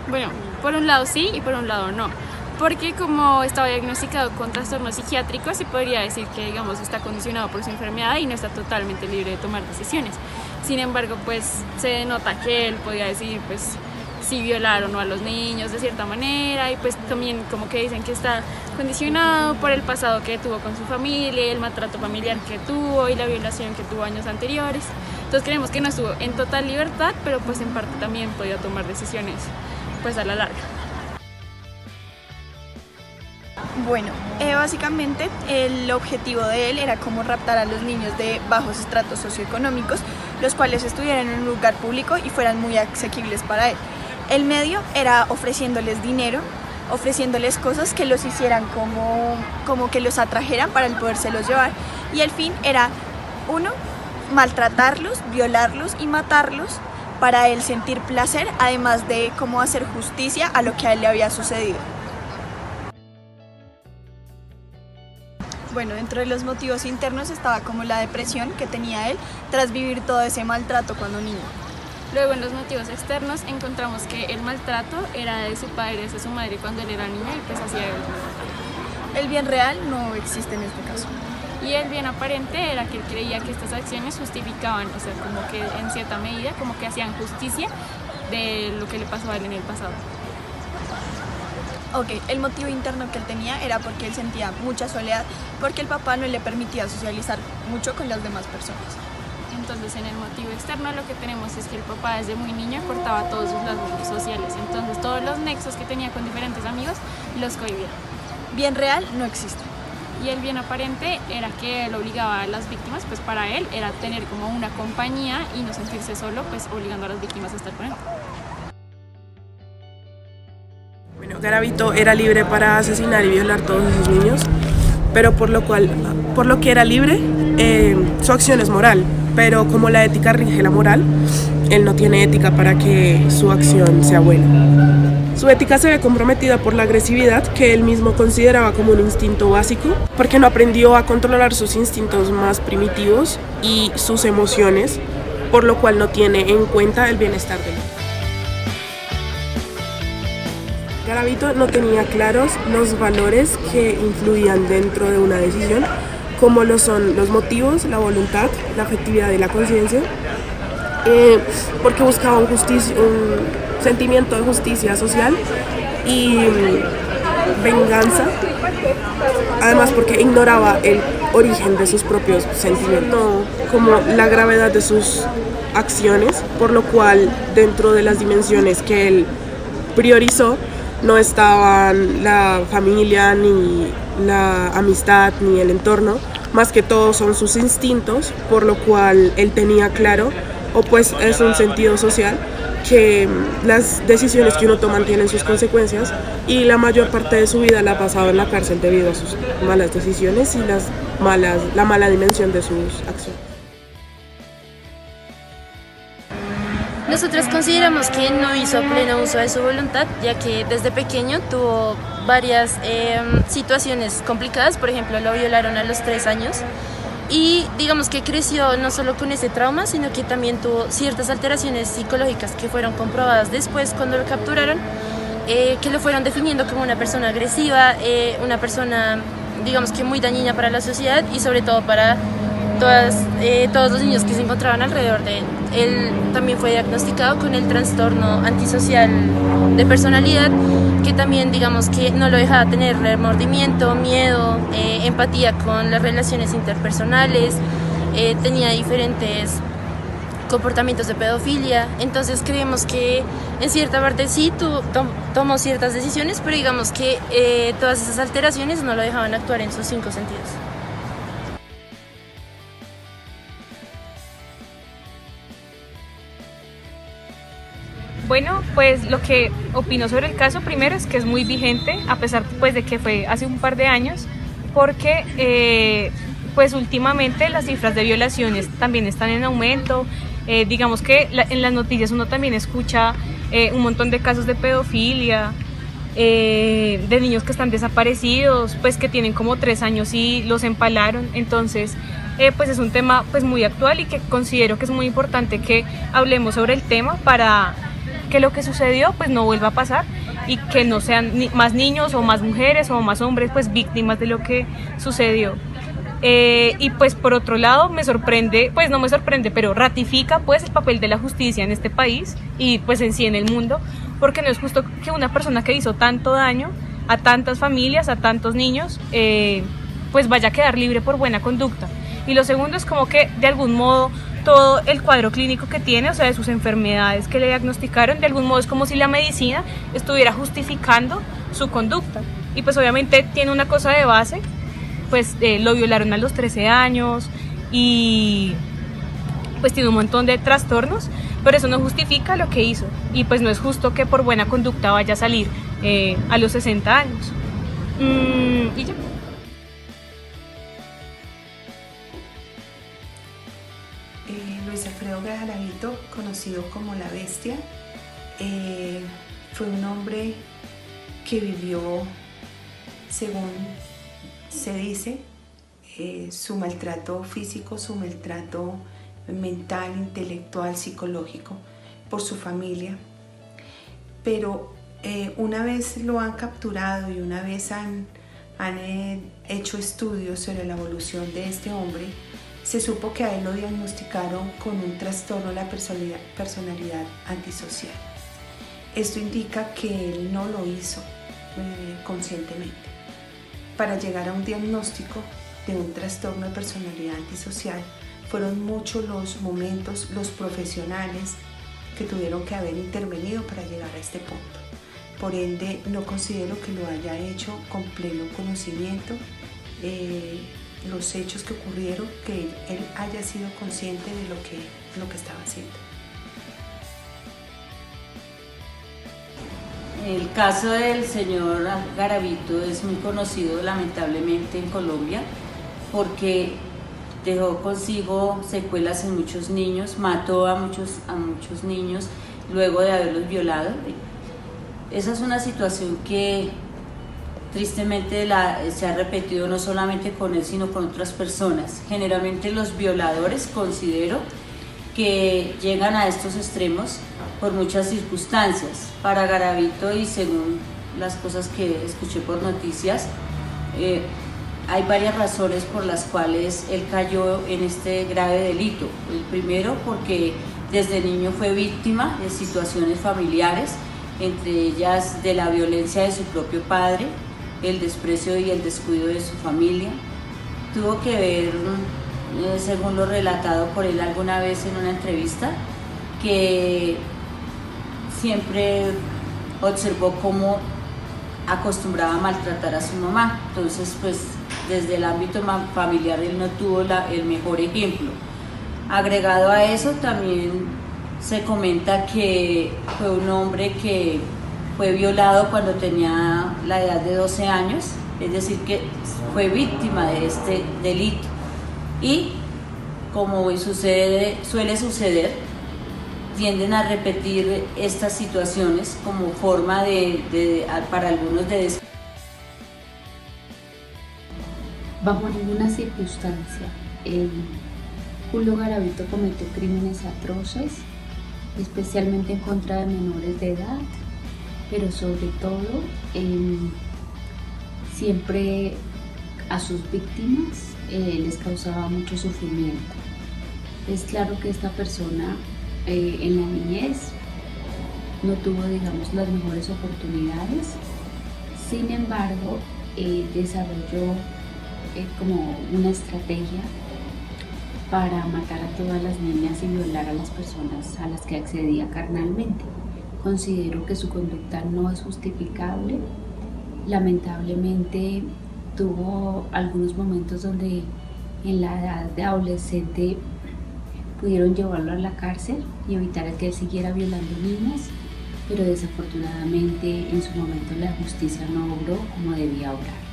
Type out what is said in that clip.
Bueno, por un lado sí y por un lado no. Porque como estaba diagnosticado con trastornos psiquiátricos, se podría decir que, digamos, está condicionado por su enfermedad y no está totalmente libre de tomar decisiones. Sin embargo, pues se denota que él podía decidir, pues, si violar o no a los niños de cierta manera, y pues también como que dicen que está condicionado por el pasado que tuvo con su familia, el maltrato familiar que tuvo y la violación que tuvo años anteriores. Entonces creemos que no estuvo en total libertad, pero pues en parte también podía tomar decisiones pues a la larga. Bueno, básicamente el objetivo de él era como raptar a los niños de bajos estratos socioeconómicos, los cuales estuvieran en un lugar público y fueran muy asequibles para él. El medio era ofreciéndoles dinero, ofreciéndoles cosas que los hicieran como que los atrajeran para el podérselos llevar, y el fin era, uno, maltratarlos, violarlos y matarlos para él sentir placer, además de cómo hacer justicia a lo que a él le había sucedido. Bueno, dentro de los motivos internos estaba como la depresión que tenía él tras vivir todo ese maltrato cuando niño. Luego en los motivos externos encontramos que el maltrato era de su padre hacia su madre cuando él era niño y pues hacia él. El bien real no existe en este caso. Y el bien aparente era que él creía que estas acciones justificaban, o sea, como que en cierta medida, como que hacían justicia de lo que le pasó a él en el pasado. Ok, el motivo interno que él tenía era porque él sentía mucha soledad, porque el papá no le permitía socializar mucho con las demás personas. Entonces en el motivo externo lo que tenemos es que el papá desde muy niño cortaba todos sus lazos sociales, entonces todos los nexos que tenía con diferentes amigos los cohibía. Bien real no existe. Y el bien aparente era que él obligaba a las víctimas, pues para él era tener como una compañía y no sentirse solo, pues obligando a las víctimas a estar con él. Bueno, Garavito era libre para asesinar y violar a todos esos niños, pero por lo que era libre, su acción es moral, pero como la ética rige la moral, él no tiene ética para que su acción sea buena. Su ética se ve comprometida por la agresividad que él mismo consideraba como un instinto básico, porque no aprendió a controlar sus instintos más primitivos y sus emociones, por lo cual no tiene en cuenta el bienestar de él. Garavito no tenía claros los valores que influían dentro de una decisión, como lo son los motivos, la voluntad, la afectividad y la conciencia, porque buscaba un sentimiento de justicia social y venganza, además porque ignoraba el origen de sus propios sentimientos, como la gravedad de sus acciones, por lo cual dentro de las dimensiones que él priorizó no estaban la familia, ni la amistad, ni el entorno, más que todo son sus instintos, por lo cual él tenía claro, o pues es un sentido social, que las decisiones que uno toma tienen sus consecuencias, y la mayor parte de su vida la ha pasado en la cárcel debido a sus malas decisiones y la mala dimensión de sus acciones. Nosotros consideramos que no hizo pleno uso de su voluntad, ya que desde pequeño tuvo varias situaciones complicadas. Por ejemplo, lo violaron a los 3 años y digamos que creció no solo con ese trauma, sino que también tuvo ciertas alteraciones psicológicas que fueron comprobadas después cuando lo capturaron, que lo fueron definiendo como una persona agresiva, una persona digamos que muy dañina para la sociedad y sobre todo para todos los niños que se encontraban alrededor de él. Él también fue diagnosticado con el trastorno antisocial de personalidad, que también digamos que no lo dejaba tener remordimiento, miedo, empatía con las relaciones interpersonales, tenía diferentes comportamientos de pedofilia. Entonces creemos que en cierta parte sí tomó ciertas decisiones, pero digamos que todas esas alteraciones no lo dejaban actuar en sus 5 sentidos. Bueno, pues lo que opino sobre el caso primero es que es muy vigente, a pesar pues de que fue hace un par de años, porque pues últimamente las cifras de violaciones también están en aumento. Digamos que en las noticias uno también escucha un montón de casos de pedofilia, de niños que están desaparecidos, pues que tienen como 3 años y los empalaron. Entonces pues es un tema pues muy actual y que considero que es muy importante que hablemos sobre el tema para que lo que sucedió pues no vuelva a pasar y que no sean más niños o más mujeres o más hombres pues víctimas de lo que sucedió. Y pues por otro lado me sorprende, pues no me sorprende, pero ratifica pues el papel de la justicia en este país y pues en sí en el mundo, porque no es justo que una persona que hizo tanto daño a tantas familias, a tantos niños, pues vaya a quedar libre por buena conducta. Y lo segundo es como que de algún modo todo el cuadro clínico que tiene, o sea, de sus enfermedades que le diagnosticaron, de algún modo es como si la medicina estuviera justificando su conducta. Y pues obviamente tiene una cosa de base, pues lo violaron a los 13 años y pues tiene un montón de trastornos, pero eso no justifica lo que hizo. Y pues no es justo que por buena conducta vaya a salir a los 60 años. Y ya. Luis Alfredo Garavito, conocido como La Bestia, fue un hombre que vivió, según se dice, su maltrato físico, su maltrato mental, intelectual, psicológico por su familia, pero una vez lo han capturado y una vez han hecho estudios sobre la evolución de este hombre, se supo que a él lo diagnosticaron con un trastorno de la personalidad antisocial. Esto indica que él no lo hizo conscientemente. Para llegar a un diagnóstico de un trastorno de personalidad antisocial, fueron muchos los momentos, los profesionales que tuvieron que haber intervenido para llegar a este punto. Por ende, no considero que lo haya hecho con pleno conocimiento, los hechos que ocurrieron, que él haya sido consciente de lo que estaba haciendo. El caso del señor Garavito es muy conocido lamentablemente en Colombia porque dejó consigo secuelas en muchos niños, mató a muchos niños luego de haberlos violado. Esa es una situación que tristemente se ha repetido no solamente con él, sino con otras personas. Generalmente los violadores, considero, que llegan a estos extremos por muchas circunstancias. Para Garavito, y según las cosas que escuché por noticias, hay varias razones por las cuales él cayó en este grave delito. El primero, porque desde niño fue víctima de situaciones familiares, entre ellas de la violencia de su propio padre, el desprecio y el descuido de su familia. Tuvo que ver, según lo relatado por él alguna vez en una entrevista, que siempre observó cómo acostumbraba a maltratar a su mamá. Entonces, pues desde el ámbito familiar él no tuvo el mejor ejemplo. Agregado a eso, también se comenta que fue un hombre que fue violado cuando tenía la edad de 12 años, es decir, que fue víctima de este delito. Y como suele suceder, tienden a repetir estas situaciones como forma para algunos de Bajo ninguna circunstancia Julio Garavito cometió crímenes atroces, especialmente en contra de menores de edad, pero sobre todo siempre a sus víctimas les causaba mucho sufrimiento. Es claro que esta persona en la niñez no tuvo, digamos, las mejores oportunidades, sin embargo desarrolló como una estrategia para matar a todas las niñas y violar a las personas a las que accedía carnalmente. Considero que su conducta no es justificable. Lamentablemente tuvo algunos momentos donde en la edad de adolescente pudieron llevarlo a la cárcel y evitar que él siguiera violando niñas, pero desafortunadamente en su momento la justicia no obró como debía obrar.